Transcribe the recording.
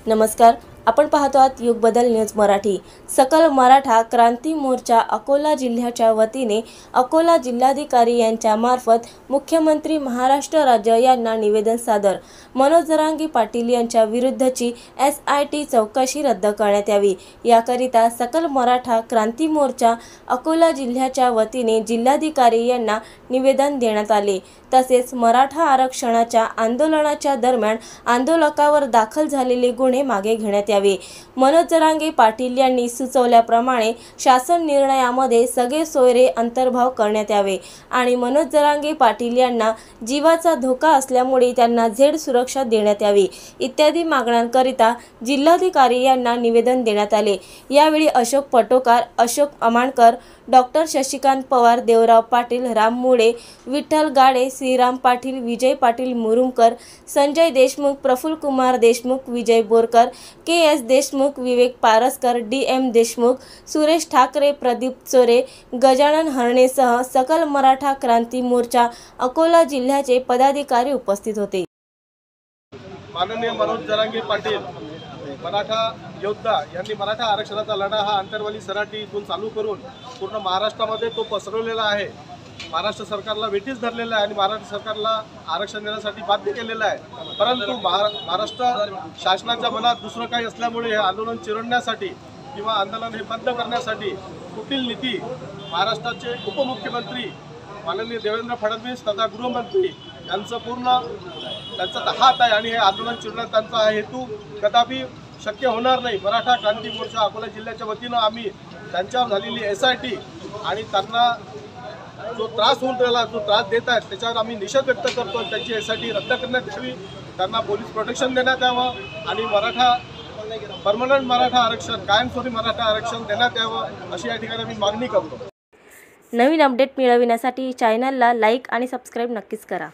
नमस्कार, आपण पाहतो आहात युग बदल न्यूज मराठी। सकल मराठा क्रांती मोर्चा अकोला जिल्ह्याच्या वतीने अकोला जिल्हाधिकारी यांच्या मार्फत मुख्यमंत्री महाराष्ट्र राज्य यांना निवेदन सादर। मनोज जरांगे पाटील यांच्या विरुद्धची SIT चौकशी रद्द करण्यात यावी याकरिता सकल मराठा क्रांती मोर्चा अकोला जिल्ह्याच्या वतीने जिल्हाधिकारी यांना निवेदन देण्यात आले। तसेच मराठा आरक्षणाच्या आंदोलनाच्या दरम्यान आंदोलकावर दाखल झालेले गुन्हे मागे घेण्यात यावे। मनोज जरांगे पाटील यांनी सुचवल्याप्रमाणे शासन निर्णयामध्ये सगळे सोयरे अंतर्भाव करण्यात यावे आणि मनोज जरांगे पाटील यांना जीवाचा धोका असल्यामुळे त्यांना झेड सुरक्षा देण्यात यावी इत्यादी मागण्यांकरिता जिल्हाधिकारी यांना निवेदन देण्यात आले। यावेळी अशोक पटोकार, अशोक अमानकर, डॉक्टर शशिकांत पवार, देवराव पाटील, राम मुळे, विठ्ठल गाडे, श्रीराम पाटील, विजय पाटील मुरुमकर, संजय देशमुख, प्रफुल्ल कुमार देशमुख, विजय बोरकर, KS देशमुख, विवेक पारसकर, DM देशमुख, सुरेश ठाकरे, प्रदीप चोरे, गजानन हरणेसह सकल मराठा क्रांती मोर्चा अकोला जिल्ह्याचे पदाधिकारी उपस्थित होते। माननीय मनोज जरांगे पाटील मराठा योद्धा यांनी मराठा आरक्षणाचा लढा हा अंतरवाली सराटी इथून चालू करून पूर्ण महाराष्ट्रामध्ये तो पसरवलेला आहे। महाराष्ट्र सरकारला वेठीस धरलेला आहे आणि महाराष्ट्र सरकारला आरक्षण देण्यासाठी बाध्य केलेलं आहे। परंतु महाराष्ट्र शासनाच्या मनात दुसरं काही असल्यामुळे हे आंदोलन चिरडण्यासाठी किंवा आंदोलन हे बंद करण्यासाठी कुटील नीती महाराष्ट्राचे उपमुख्यमंत्री माननीय देवेंद्र फडणवीस तथा गृहमंत्री यांचं पूर्ण त्यांचा हात आहे आणि हे आंदोलन चिरडण्याचा त्यांचा हेतू कदापि शक्य होणार नाही। मराठा क्रांती मोर्चा अकोला जिल्ह्याच्या वतीनं आम्ही त्यांच्यावर झालेली SIT आणि त्यांना जो त्रास होऊन राहिला, जो त्रास देत आहेत त्याच्यावर आम्ही निषेध व्यक्त करतो। त्यांची SIT रद्द करण्यात यावी, त्यांना पोलीस प्रोटेक्शन देण्यात यावं आणि परमनंट मराठा आरक्षण, कायमस्वरूपी मराठा आरक्षण देण्यात यावं अशी या ठिकाणी आम्ही मागणी करतो। नवीन अपडेट मिळविण्यासाठी चॅनलला लाईक आणि सबस्क्राईब नक्कीच करा।